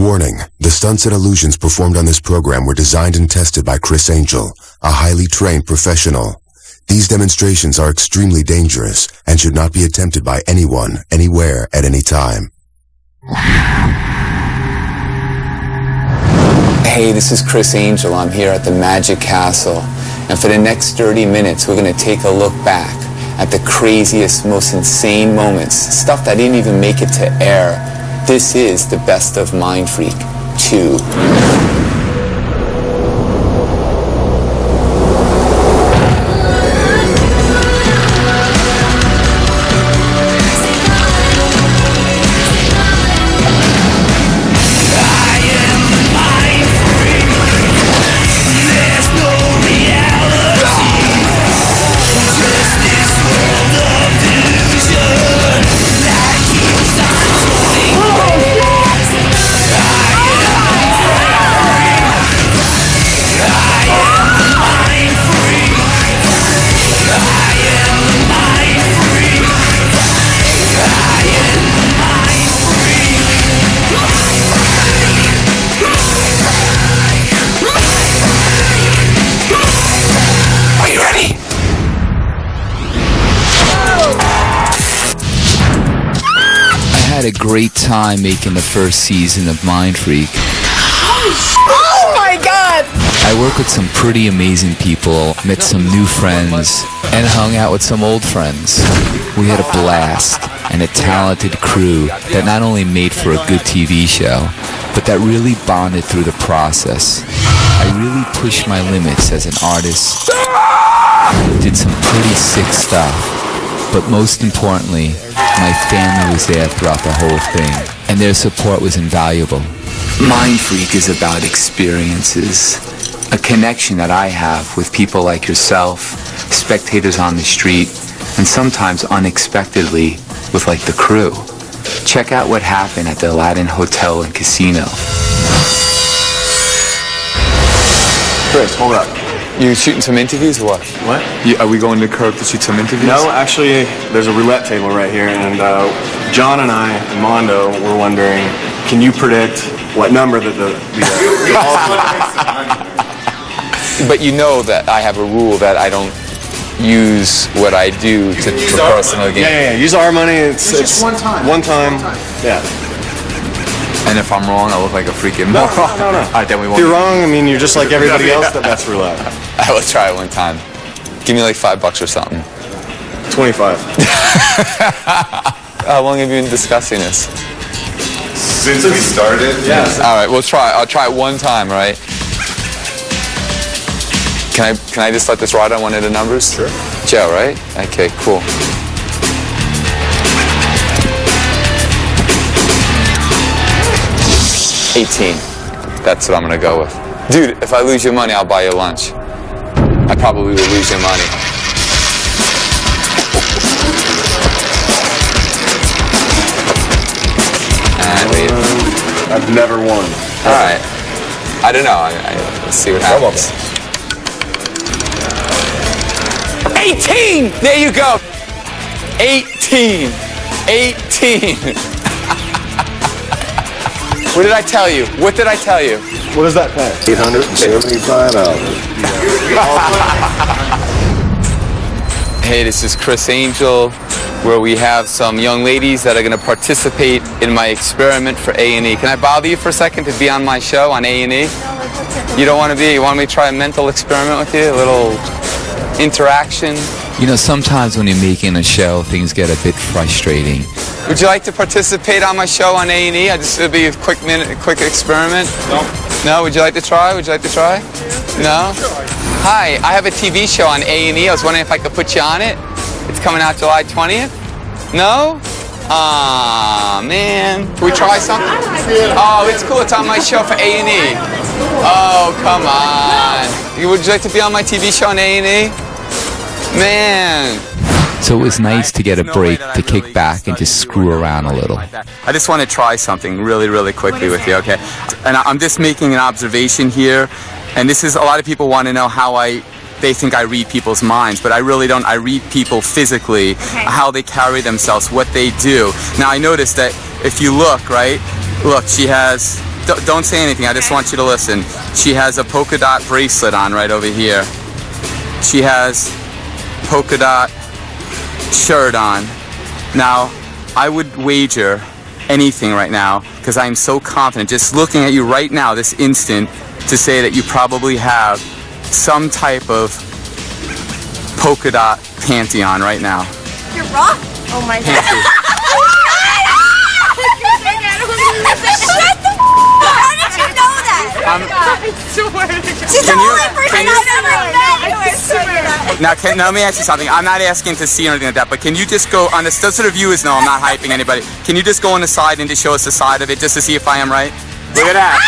Warning, the stunts and illusions performed on this program were designed and tested by Criss Angel, a highly trained professional. These demonstrations are extremely dangerous and should not be attempted by anyone, anywhere, at any time. Hey, this is Criss Angel. I'm here at the Magic Castle. And for the next 30 minutes, we're going to take a look back at the craziest, most insane moments, stuff that didn't even make it to air. This is the Best of Mindfreak 2. I had a great time making the first season of Mindfreak. Oh my god! I worked with some pretty amazing people, met some new friends, and hung out with some old friends. We had a blast and a talented crew that not only made for a good TV show, but that really bonded through the process. I really pushed my limits as an artist, did some pretty sick stuff, but most importantly, my family was there throughout the whole thing, and their support was invaluable. Mindfreak is about experiences, a connection that I have with people like yourself, spectators on the street, and sometimes unexpectedly with like the crew. Check out what happened at the Aladdin Hotel and Casino. Chris, hold up. You shooting some interviews or what? What? Are we going to Kirk to shoot some interviews? No, actually, there's a roulette table right here, and John and I, and Mondo, were wondering, can you predict what number the But you know that I have a rule that I don't use what I do for personal gain. Yeah. Use our money. It's just one time. One time. Yeah. And if I'm wrong, I look like a freaking No. All right, then we won't. If you're wrong, I mean, you're just like everybody else that bets roulette. I will try it one time. Give me like $5 or something. 25. How long have you been discussing this? Since we started? Yeah. All right, we'll try. I'll try it one time, right? Can I just let this ride on one of the numbers? Sure. Joe, right? Okay, cool. $18. That's what I'm gonna go with. Dude, if I lose your money, I'll buy you lunch. I probably will lose your money. And I've never won. all right. I don't know. Let's see what happens. 18! There you go. 18. 18. What did I tell you? What did I tell you? What does that pay? $875. Hey, this is Criss Angel, where we have some young ladies that are going to participate in my experiment for A&E. Can I bother you for a second to be on my show on A&E? You don't want to be? You want me to try a mental experiment with you? A little interaction? You know, sometimes when you're making a show, things get a bit frustrating. Would you like to participate on my show on A&E? It'll be a quick experiment. No. No? Would you like to try? Would you like to try? No? Hi, I have a TV show on A&E. I was wondering if I could put you on it. It's coming out July 20th. No? Aw, man. Can we try something? Oh, it's cool. It's on my show for A&E. Oh, come on. Would you like to be on my TV show on A&E? Man. So it was nice to get a break, to kick back and just screw around a little. I just want to try something really, really quickly with you, okay? And I'm just making an observation here, and this is, a lot of people want to know how they think I read people's minds, but I really don't. I read people physically, how they carry themselves, what they do. Now I noticed that if you look, right? Look, she has don't say anything. I just want you to listen. She has a polka dot bracelet on right over here. She has polka dot shirt on. Now, I would wager anything right now, because I'm so confident, just looking at you right now, this instant, to say that you probably have some type of polka dot panty on right now. You're wrong. Oh my God. Panty. Shut the How did you know that? I swear to God. She's the only person I've ever met who is Now, let me ask you something. I'm not asking to see or anything like that, but can you just go on this, so the viewers know I'm not hyping anybody. Can you just go on the side and just show us the side of it just to see if I am right? Look at that.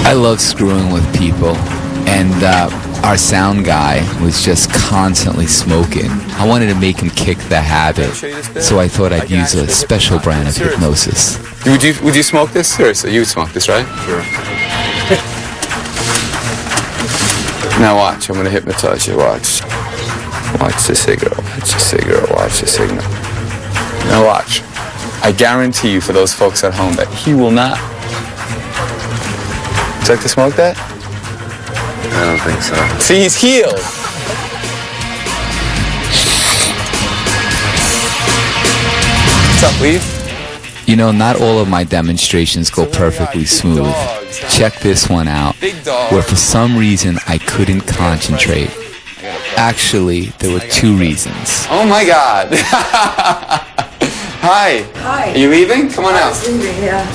I love screwing with people, and our sound guy was just constantly smoking. I wanted to make him kick the habit, so I thought I'd use a special brand of hypnosis. Would you smoke this? Seriously, you would smoke this, right? Sure. Now watch, I'm gonna hypnotize you, watch. Watch the cigarette, watch the cigarette, watch the signal. Now watch. I guarantee you for those folks at home that he will not. Would you like to smoke that? I don't think so. See, he's healed. What's up, Leaf? You know, not all of my demonstrations go perfectly smooth. Check this one out, where for some reason I couldn't concentrate. Actually, there were two reasons. Oh my God. Hi. Hi. Are you leaving? Come on out. I'm leaving, yeah.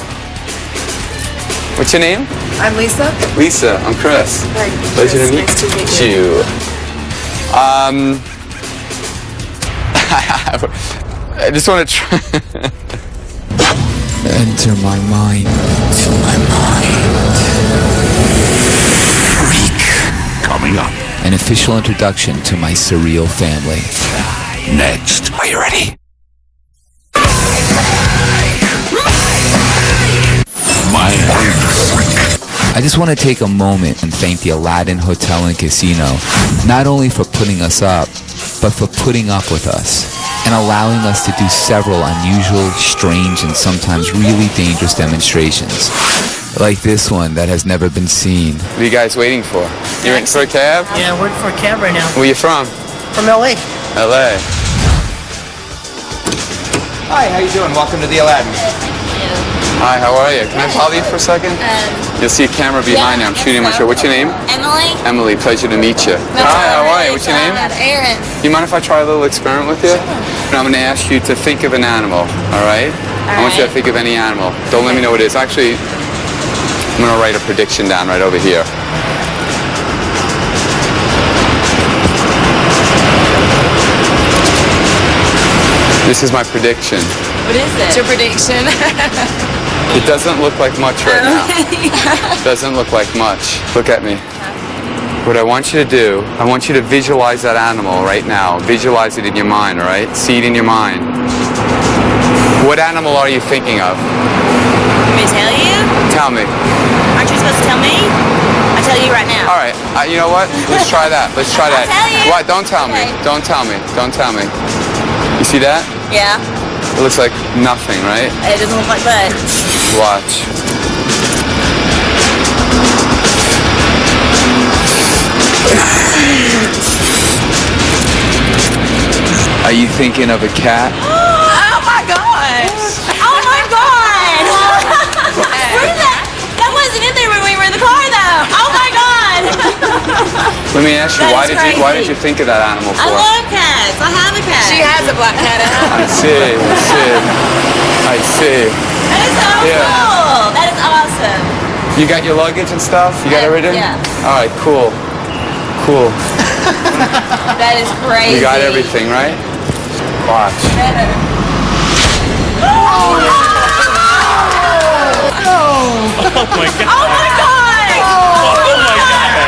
What's your name? I'm Lisa. Lisa, I'm Chris. Hi, Pleasure Chris. to meet Nice to meet you. I just want to try. Enter my mind. Feel my mind. Freak. Coming up. An official introduction to my surreal family. Next. Are you ready? Mindfreak. I just want to take a moment and thank the Aladdin Hotel and Casino, not only for putting us up, but for putting up with us and allowing us to do several unusual, strange, and sometimes really dangerous demonstrations. Like this one that has never been seen. What are you guys waiting for? You waiting for a cab? Yeah, I'm waiting for a cab right now. Where you from? From LA. LA. Hi, how you doing? Welcome to the Aladdin. Hi, how are you? Can I follow you for a second? You'll see a camera behind you. I'm shooting my show. What's your name? Emily. Emily, pleasure to meet you. Hi, how are you? What's your name? Aaron. Do you mind if I try a little experiment with you? And I'm going to ask you to think of an animal, all right? I want you to think of any animal. Don't let me know what it is. Actually, I'm going to write a prediction down right over here. This is my prediction. What is it? What's your prediction? It doesn't look like much right now. Doesn't look like much. Look at me. What I want you to do, I want you to visualize that animal right now. Visualize it in your mind, all right? See it in your mind. What animal are you thinking of? Want me to tell you? Tell me. Aren't you supposed to tell me? I'll tell you right now. All right. You know what? Let's try that. Let's try that. I'll tell you. What? Don't tell me. Don't tell me. Don't tell me. You see that? Yeah. It looks like nothing, right? It doesn't look like much. Watch. Are you thinking of a cat? Oh my gosh! Oh my god! Where did that? That wasn't in there when we were in the car though. Oh my god! Let me ask you, why did you think of that animal for? I love cats. I have a cat. She has a black cat at home. I see. I see. That is so cool. That is awesome. You got your luggage and stuff? You got everything? Yeah. All right, cool. Cool. That is crazy. You got everything, right? Watch. Oh my god. Oh my god! Oh my god!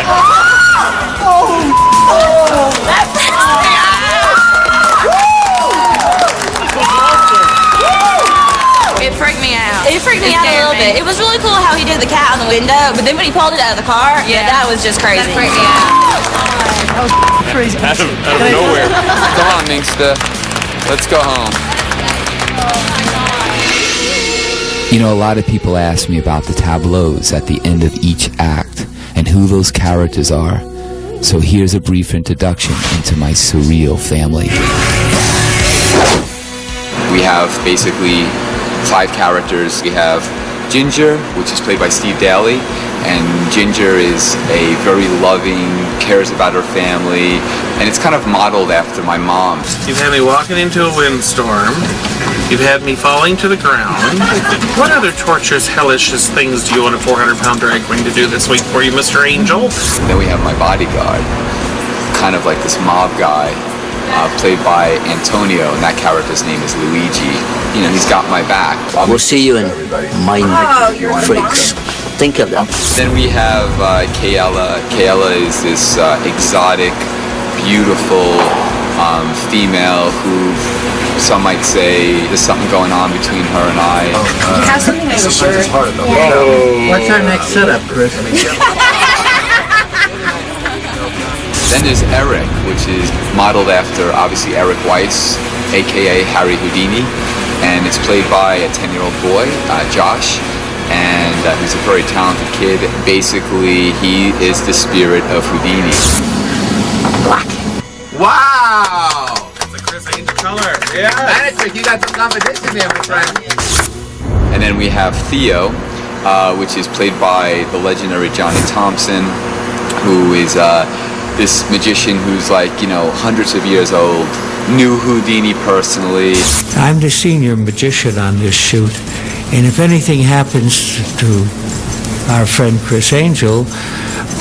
That freaks me out! It freaked me out. It freaked me out a little bit. It was really cool how he did the cat on the window, but then when he pulled it out of the car, yeah, that was just crazy. That freaked me out. That was crazy. Out of nowhere. Come on, Minkster. Let's go home. Oh my god. You know, a lot of people ask me about the tableaus at the end of each act and who those characters are. So here's a brief introduction into my surreal family. We have basically 5 characters. We have Ginger, which is played by Steve Daly, and Ginger is a very loving, cares about her family, and it's kind of modeled after my mom. You've had me walking into a windstorm. You've had me falling to the ground. What other torturous, hellish things do you want a 400-pound drag queen to do this week for you, Mr. Angel? Then we have my bodyguard, kind of like this mob guy, played by Antonio, and that character's name is Luigi. You know, he's got my back. We'll see you in Mindfreaks. Think of that. Then we have Kayla. Kayla is this exotic, beautiful female who some might say there's something going on between her and I. You have something on your shirt. What's our next setup, Chris? Then there's Eric, which is modeled after, obviously, Eric Weiss, a.k.a. Harry Houdini. And it's played by a 10-year-old boy, Josh. And he's a very talented kid. Basically, he is the spirit of Houdini. Wow! That's a Criss Angel color. Yeah. Manic, you got some competition there, my friend. And then we have Theo, which is played by the legendary Johnny Thompson, who is this magician who's like, you know, hundreds of years old, knew Houdini personally. I'm the senior magician on this shoot, and if anything happens to our friend Criss Angel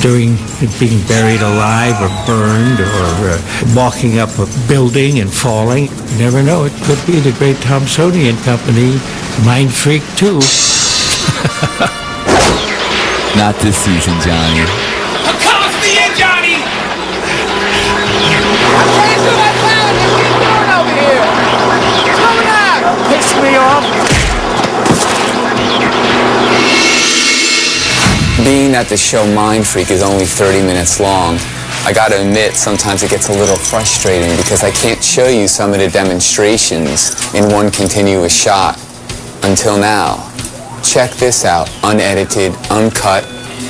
during being buried alive or burned or walking up a building and falling, you never know, it could be the great Thompsonian company, Mindfreak 2. Not this season, Johnny. Come to the end, Johnny! I'm trying to do that clown. What are you doing over here? What's going on? Piss me off. Being that the show Mindfreak is only 30 minutes long, I gotta admit sometimes it gets a little frustrating because I can't show you some of the demonstrations in one continuous shot until now. Check this out, unedited, uncut,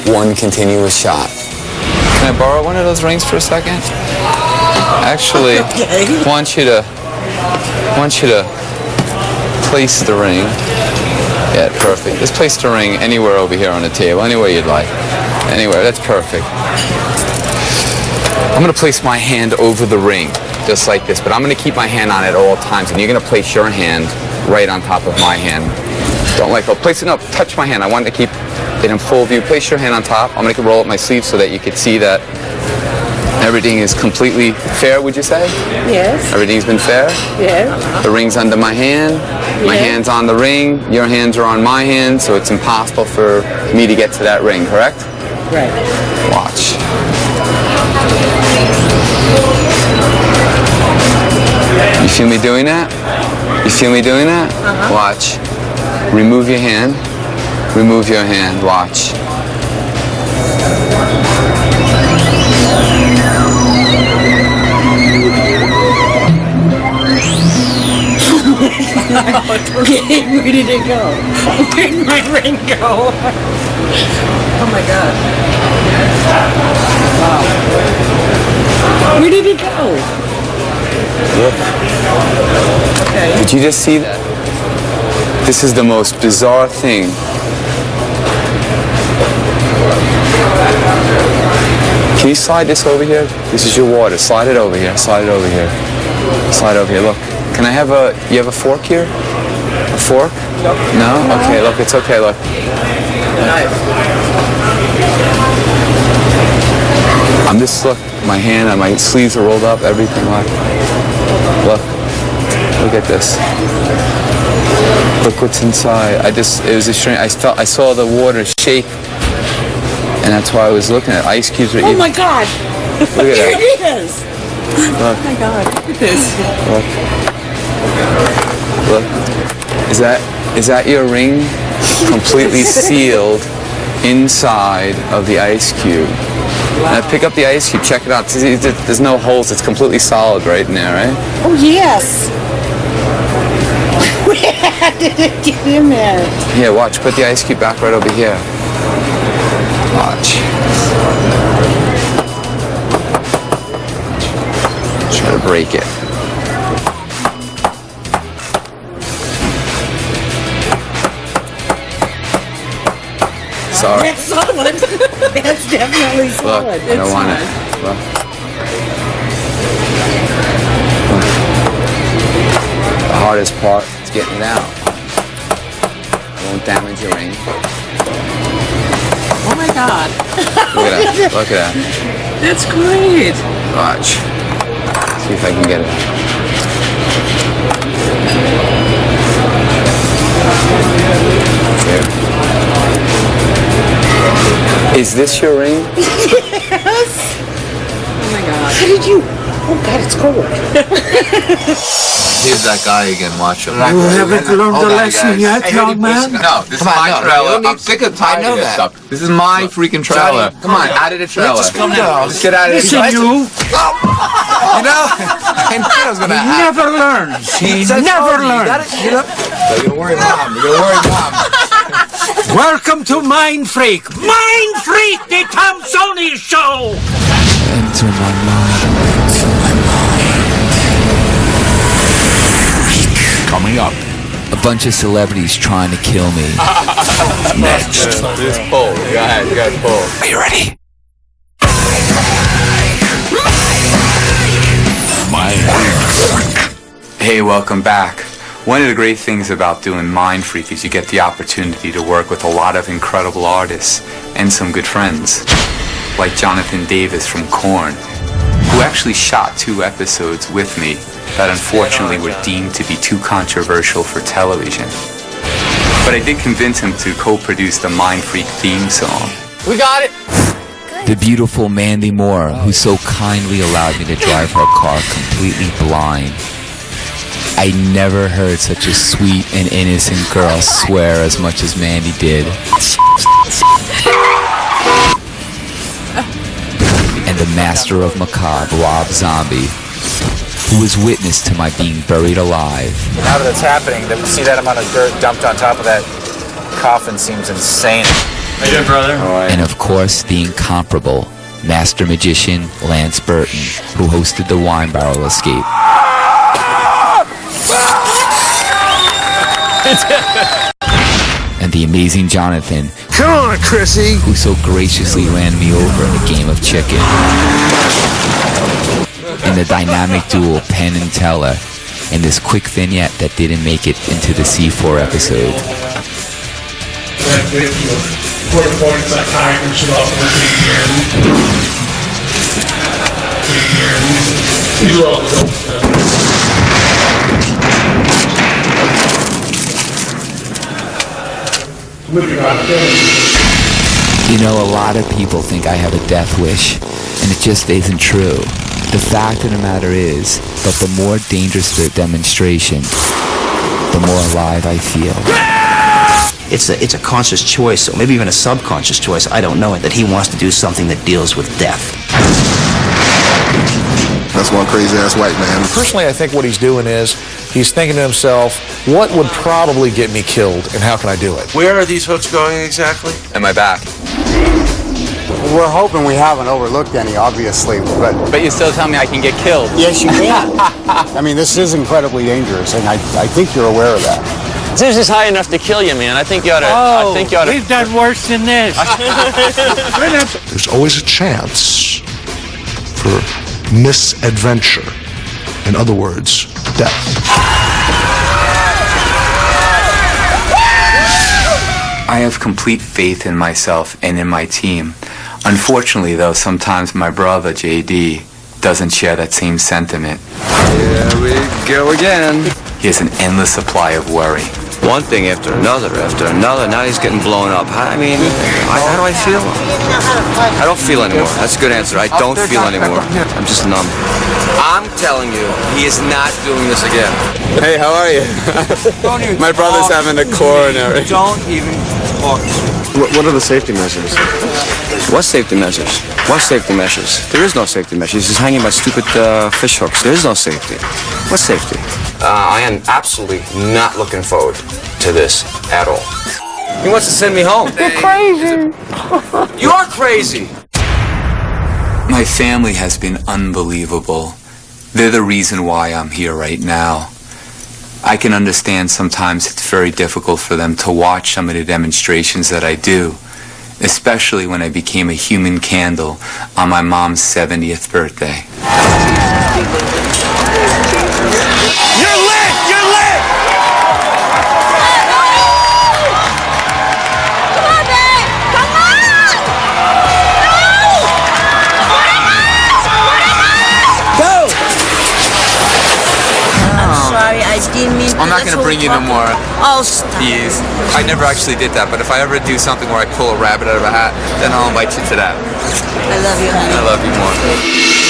one continuous shot. Can I borrow one of those rings for a second? Actually, I want you to place the ring. Yeah, perfect. Just place the ring anywhere over here on the table, anywhere you'd like. Anywhere, that's perfect. I'm gonna place my hand over the ring, just like this, but I'm gonna keep my hand on it at all times, and you're gonna place your hand right on top of my hand. Don't let go. Place it, no, touch my hand. I want to keep it in full view. Place your hand on top. I'm gonna roll up my sleeve so that you can see that everything is completely fair, would you say? Yes. Everything's been fair? Yes. The ring's under my hand. My hand's on the ring. Your hands are on my hand, so it's impossible for me to get to that ring, correct? Right. Watch. You feel me doing that? You feel me doing that? Watch. Remove your hand. Remove your hand. Watch. Where did it go? Where did my ring go? Oh my God. Wow. Where did it go? Look. Okay. Did you just see that? This is the most bizarre thing. Can you slide this over here? This is your water. Slide it over here. Slide it over here. Slide over here. Look. Can I have a, you have a fork here? A fork? No? Okay, look, it's okay, look. I'm just, look, my hand and my sleeves are rolled up, everything, look. Look at this. Look what's inside. It was a strange, I saw the water shake, and that's why I was looking at it. Ice cubes are even. Oh my God! Look at that. Here it is! Look. Oh my God, look at this. Look. Is that your ring? Completely sealed inside of the ice cube. Wow. Now pick up the ice cube, check it out. There's no holes, it's completely solid right in there, right? Oh yes! How did it get in there? Here, watch. Put the ice cube back right over here. Watch. Try to break it. Sorry. That's solid. That's definitely solid. Look, I don't want it. Look. The hardest part is getting it out. Won't damage your ring. Oh my God. Look at that. Look at that. That's great. Watch. See if I can get it. Here. Is this your ring? Yes. Oh my God. How did you? Oh God, it's cold. Here's that guy again, watch him. You haven't learned the lesson yet, young man? No, this is my trailer. I'm sick of tired of this stuff. This is my freaking trailer. Come on, out of the trailer. Just come down. Just get out of the trailer. Listen, you. You know? I knew I was going to He never learns. He never learns. You're going to worry, Mom. You're going to worry, Mom. Welcome to Mindfreak. Mindfreak, the Tom Sony Show. Enter my mind. Coming up. A bunch of celebrities trying to kill me. Next. Just pull. Go ahead. You guys pull. Are you ready? Hey, welcome back. One of the great things about doing Mindfreak is you get the opportunity to work with a lot of incredible artists and some good friends, like Jonathan Davis from Korn, who actually shot 2 episodes with me that unfortunately were deemed to be too controversial for television. But I did convince him to co-produce the Mindfreak theme song. We got it! The beautiful Mandy Moore, who so kindly allowed me to drive her car completely blind. I never heard such a sweet and innocent girl swear as much as Mandy did. And the master of macabre, Rob Zombie, who was witness to my being buried alive. Now that it's happening, to see that amount of dirt dumped on top of that coffin seems insane. How you doing, brother? And of course, the incomparable master magician Lance Burton, who hosted the Wine Barrel Escape. And the amazing Jonathan, Come on, Chrissy, who so graciously ran me over in a game of chicken. And the dynamic duo Penn and Teller in this quick vignette that didn't make it into the C4 episode. You know, a lot of people think I have a death wish, and it just isn't true. The fact of the matter is that the more dangerous the demonstration, the more alive I feel. It's a conscious choice, or maybe even a subconscious choice, I don't know it, that he wants to do something that deals with death. That's one crazy-ass white man. Personally, I think what he's doing is he's thinking to himself, what would probably get me killed, and how can I do it? Where are these hooks going exactly? In my back. We're hoping we haven't overlooked any, obviously, but you still tell me I can get killed. Yes, you can. I mean, this is incredibly dangerous, and I think you're aware of that. This is high enough to kill you, man. I think you ought to. Oh, I think you ought to. we've done worse than this. There's always a chance for misadventure. In other words, death. I have complete faith in myself and in my team. Unfortunately, though, sometimes my brother, JD, doesn't share that same sentiment. Here we go again. He has an endless supply of worry. One thing after another, now he's getting blown up. I mean, how do I feel? I don't feel anymore. That's a good answer. I don't feel anymore. I'm just numb. I'm telling you, he is not doing this again. Hey, how are you? My brother's having a coronary. Don't even talk. What are the safety measures? What safety measures? What safety measures? There is no safety measures. He's hanging by stupid fish hooks. There is no safety. What safety? I am absolutely not looking forward to this at all. He wants to send me home. You're crazy. You're crazy. My family has been unbelievable. They're the reason why I'm here right now. I can understand sometimes it's very difficult for them to watch some of the demonstrations that I do, especially when I became a human candle on my mom's 70th birthday. You're lit! You're lit! Come on, babe! Come on! Go! I'm sorry, I didn't mean to. I'm not going to bring you no more. Oh, stop. Yes. I never actually did that, but if I ever do something where I pull a rabbit out of a hat, then I'll invite you to that. I love you, honey. I love you more.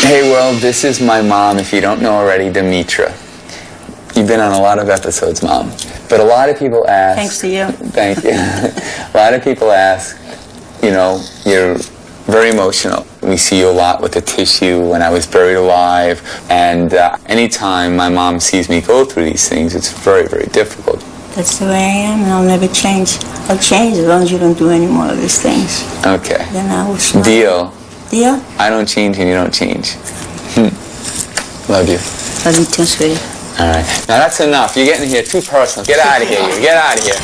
Hey world, this is my mom, if you don't know already, Demetra. You've been on a lot of episodes, Mom. But a lot of people ask... Thanks to you. Thank you. A lot of people ask, you know, you're very emotional. We see you a lot with the tissue when I was buried alive. And anytime my mom sees me go through these things, it's very, very difficult. That's the way I am, and I'll never change. I'll change as long as you don't do any more of these things. Okay. Then I will smile. Deal. Deal? I don't change and you don't change. Love you. Love you too, sweetie. All right. Now that's enough. You're getting here too personal. Get out of here, you. Get out of here.